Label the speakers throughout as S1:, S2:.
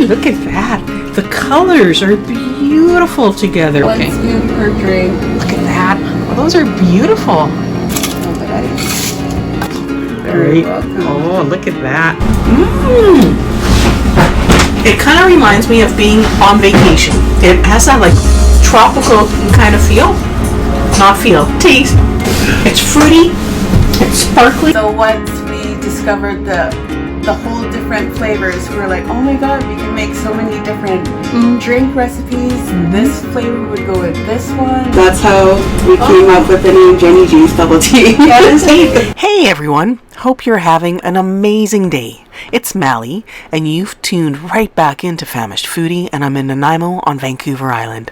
S1: look at that. The colors are beautiful together.
S2: One scoop per drink.
S1: Look at that. Oh, those are beautiful.
S2: Very welcome.
S1: Oh, look at that. It kind of reminds me of being on vacation. It has that like tropical kind of feel. Not feel. Taste. It's fruity. It's sparkly.
S2: So once we discovered the whole different flavors, we were like, oh my god, we can make so many different drink recipes. This flavor would go with this one. That's how we came up with the name Jennii G's bubble tea.
S1: Hey everyone, hope you're having an amazing day. It's Mally, and you've tuned right back into Famished Foodie, and I'm in Nanaimo on Vancouver Island.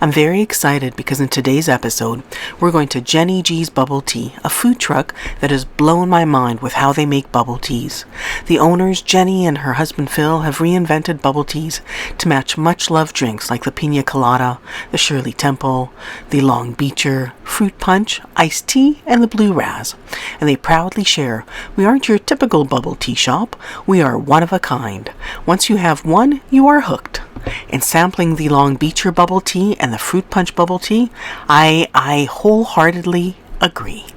S1: I'm very excited because in today's episode, we're going to Jennii G's Bubble Tea, a food truck that has blown my mind with how they make bubble teas. The owners, Jennii and her husband Phil, have reinvented bubble teas to match much-loved drinks like the Pina Colada, the Shirley Temple, the Long Beacher, Fruit Punch, Iced Tea, and the Blue Raz. And they proudly share, we aren't your typical bubble tea shop, we are one of a kind. Once you have one, you are hooked. In sampling the Long Beacher bubble tea and the Fruit Punch bubble tea, I wholeheartedly agree.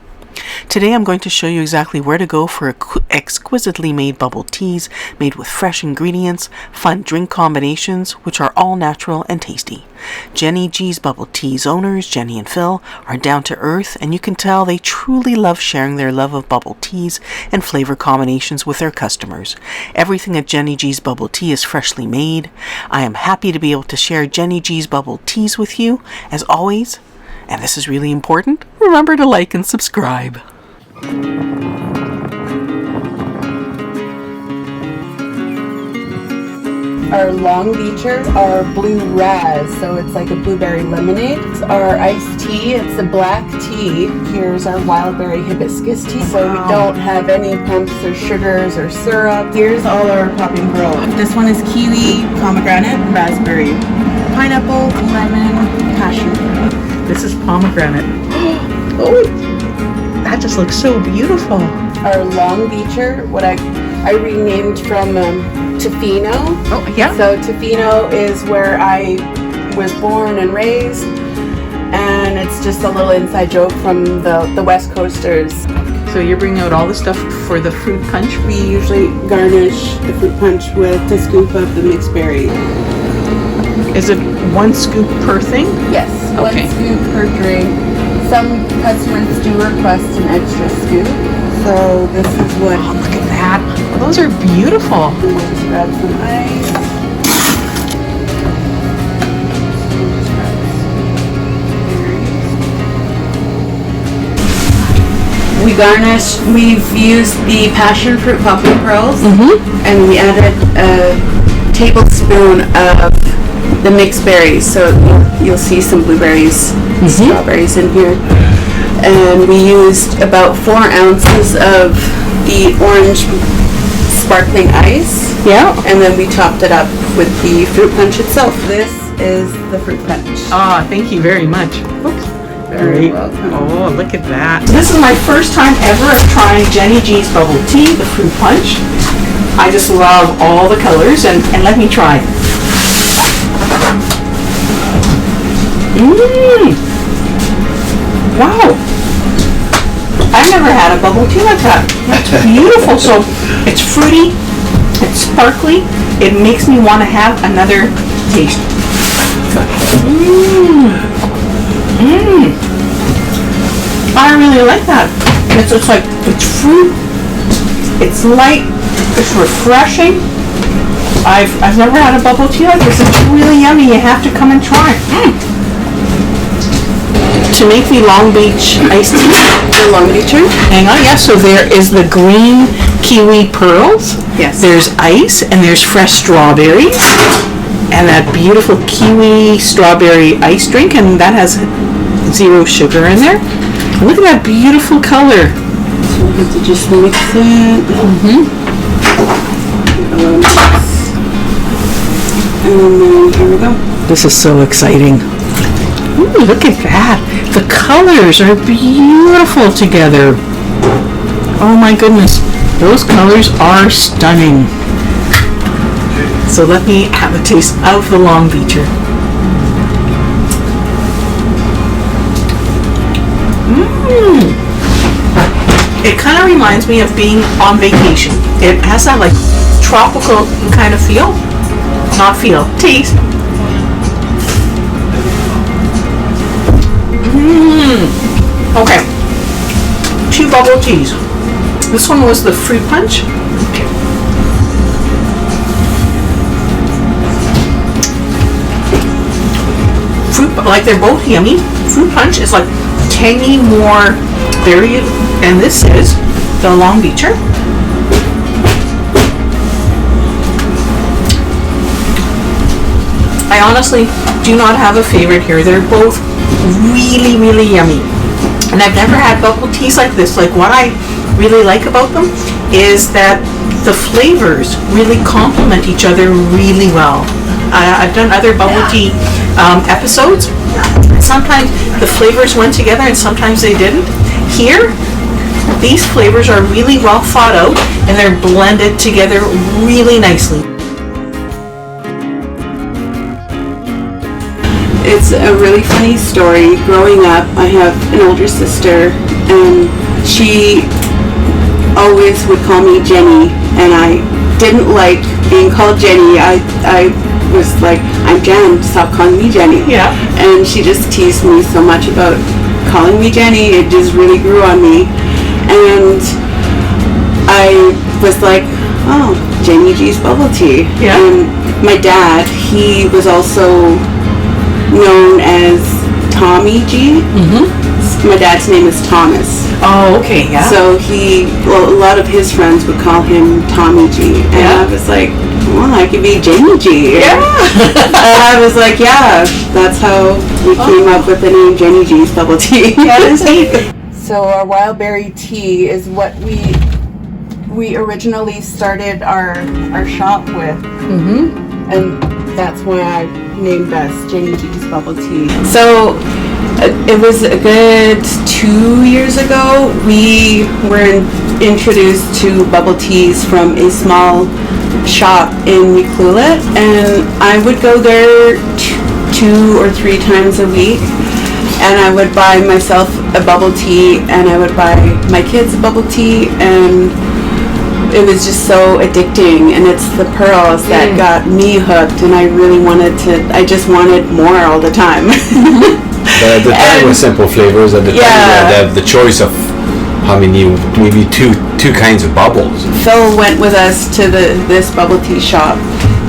S1: Today I'm going to show you exactly where to go for exquisitely made bubble teas made with fresh ingredients, fun drink combinations, which are all natural and tasty. Jennii G's Bubble Tea's owners, Jennii and Phil, are down to earth, and you can tell they truly love sharing their love of bubble teas and flavor combinations with their customers. Everything at Jennii G's Bubble Tea is freshly made. I am happy to be able to share Jennii G's Bubble Teas with you, as always. And this is really important, remember to like and subscribe.
S2: Our Long Beacher, our Blue Raz, so it's like a blueberry lemonade. Our iced tea, it's a black tea. Here's our wildberry hibiscus tea, so we don't have any pumps or sugars or syrup. Here's all our popping pearl. This one is kiwi, pomegranate, raspberry, pineapple, lemon, passion.
S1: This is pomegranate. Oh, that just looks so beautiful.
S2: Our Long Beacher, what I renamed from Tofino.
S1: Oh, yeah.
S2: So Tofino is where I was born and raised, and it's just a little inside joke from the West Coasters.
S1: So you're bringing out all the stuff for the fruit punch?
S2: We usually garnish the fruit punch with a scoop of the mixed berry.
S1: Is it one scoop per thing?
S2: Yes,
S1: okay.
S2: 1 scoop per drink. Some customers do request an extra scoop. So this is what...
S1: Oh, look at that. Those are beautiful.
S2: We'll just grab some ice. We garnish, we've used the passion fruit popping pearls, and we added a tablespoon of the mixed berries. So you'll see some blueberries, strawberries in here. And we used about 4 ounces of the orange sparkling ice.
S1: Yeah.
S2: And then we topped it up with the fruit punch itself. This is the fruit punch.
S1: Ah, thank you very much. Oops.
S2: Very welcome.
S1: Oh, look at that. This is my first time ever of trying Jennii G's Bubble Tea, the fruit punch. I just love all the colors, and let me try. Wow. I've never had a bubble tea like that. That's beautiful. So it's fruity, it's sparkly. It makes me want to have another taste. I really like that. It's just like, it's fruit, it's light, it's refreshing. I've never had a bubble tea like this. It's really yummy. You have to come and try. To make the Long Beach iced tea.
S2: The Long Beacher?
S1: Hang on, yeah, so there is the green kiwi pearls.
S2: Yes.
S1: There's ice, and there's fresh strawberries. And that beautiful kiwi strawberry ice drink, and that has 0 sugar in there. Look at that beautiful color.
S2: So we have to just mix it. And then here we go.
S1: This is so exciting. Ooh, look at that. The colors are beautiful together. Oh my goodness. Those colors are stunning. So let me have a taste of the Long Beacher. It kind of reminds me of being on vacation. It has that like tropical kind of feel. Not feel, taste. Okay. 2 bubble teas. This one was the fruit punch. Like they're both yummy. Fruit punch is like tangy, more berry, and this is the Long Beacher. I honestly do not have a favorite here. They're both really, really yummy. And I've never had bubble teas like this. Like what I really like about them is that the flavors really complement each other really well. I've done other bubble tea episodes. Sometimes the flavors went together and sometimes they didn't. Here, these flavors are really well thought out and they're blended together really nicely.
S2: It's a really funny story. Growing up, I have an older sister, and she always would call me Jennii, and I didn't like being called Jennii. I was like, I'm Jen, stop calling me Jennii.
S1: Yeah.
S2: And she just teased me so much about calling me Jennii. It just really grew on me. And I was like, oh, Jennii G's bubble tea.
S1: Yeah.
S2: And my dad, he was also known as Tommy G. Mm-hmm. My dad's name is Thomas.
S1: Oh, okay, yeah.
S2: So a lot of his friends would call him Tommy G. And I was like, well, I could be Jennii G.
S1: Yeah.
S2: And I was like, yeah, that's how we came up with the name Jennii G's bubble tea.
S1: That is neat.
S2: So our wild berry tea is what we originally started our shop with. Mm-hmm. And that's why I named us Jennii G's bubble tea. So it was a good 2 years ago. We were introduced to bubble teas from a small shop in Miquelet, and I would go there 2 or 3 times a week, and I would buy myself a bubble tea, and I would buy my kids a bubble tea, and it was just so addicting. And it's the pearls that got me hooked, and I just wanted more all the time.
S3: But at the time was Simple Flavors. At the time we had the choice of how many, maybe two kinds of bubbles.
S2: Phil went with us to this bubble tea shop,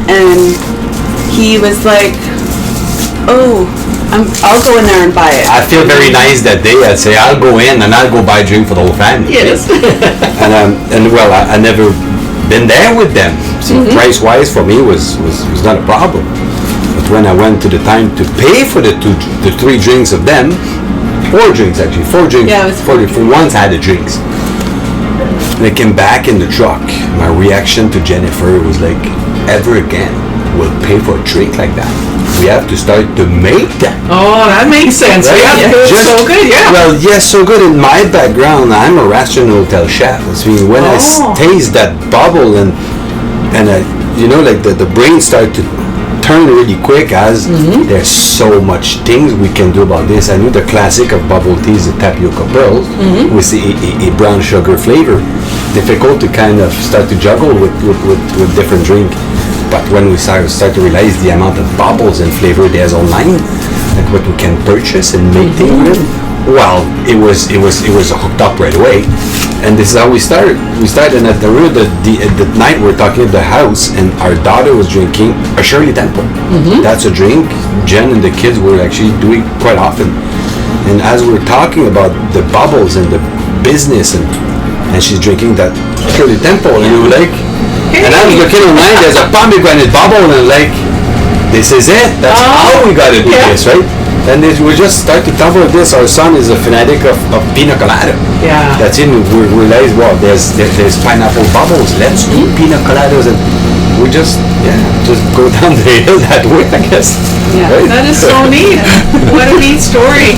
S2: and he was like, oh, I'll go in there and buy it.
S3: I feel very nice that day. I'd say I'll go in and I'll go buy a drink for the whole family.
S2: Yes.
S3: and well, I never been there with them. So price wise for me was not a problem. But when I went to the time to pay for the 3 drinks of them, 4 drinks actually, 4 drinks.
S2: Yeah, it was
S3: 4 once I had the drinks. And I came back in the truck. My reaction to Jennifer was like, ever again, we'll pay for a drink like that. We have to start to make them.
S1: Oh, that makes sense.
S3: Right?
S1: Yeah, it's so good, yeah.
S3: Well, yes, so good. In my background, I'm a restaurant hotel chef. So when I taste that bubble and like the brain start to turn really quick as there's so much things we can do about this. I knew the classic of bubble tea is the tapioca pearls with a brown sugar flavor. Difficult to kind of start to juggle with different drink. But when we start to realize the amount of bubbles and flavor there's online, like what we can purchase and make things with, well, it was hooked up right away. And this is how we started. We started at the night we're talking at the house, and our daughter was drinking a Shirley Temple. That's a drink Jen and the kids were actually doing quite often. And as we're talking about the bubbles and the business, and she's drinking that Shirley Temple, and we were like, and I was looking online, there's a pomegranate bubble, and like, this is it. That's how we got to do this, right? And we just start to talk about this. Our son is a fanatic of pina colada.
S1: Yeah.
S3: That's it. We realized, well, there's pineapple bubbles. Let's do pina coladas. And we just go down the hill that way, I guess.
S2: Yeah,
S3: right?
S2: that is so neat. What a neat story.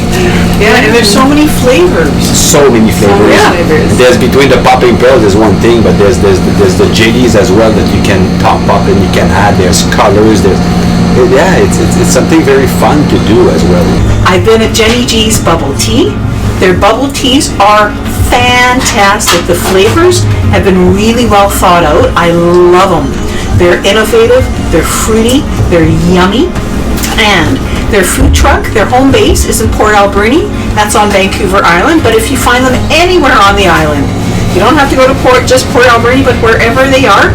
S1: Yeah, and there's so many flavors.
S3: So many flavors.
S2: many flavors.
S3: There's between the popping pearls is one thing, but there's the jellies as well that you can top up and you can add. There's colors. It's something very fun to do as well.
S1: I've been at Jennii G's bubble tea. Their bubble teas are fantastic. The flavors have been really well thought out. I love them. They're innovative, they're fruity, they're yummy, and their food truck, their home base is in Port Alberni. That's on Vancouver Island, but if you find them anywhere on the island, you don't have to go to just Port Alberni, but wherever they are,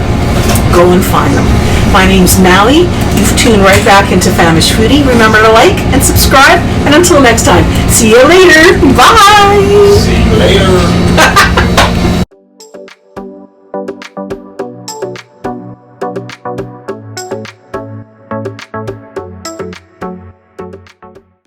S1: go and find them. My name's Mally. You've tuned right back into Famished Foodie. Remember to like and subscribe, and until next time, see you later. Bye!
S3: See you later.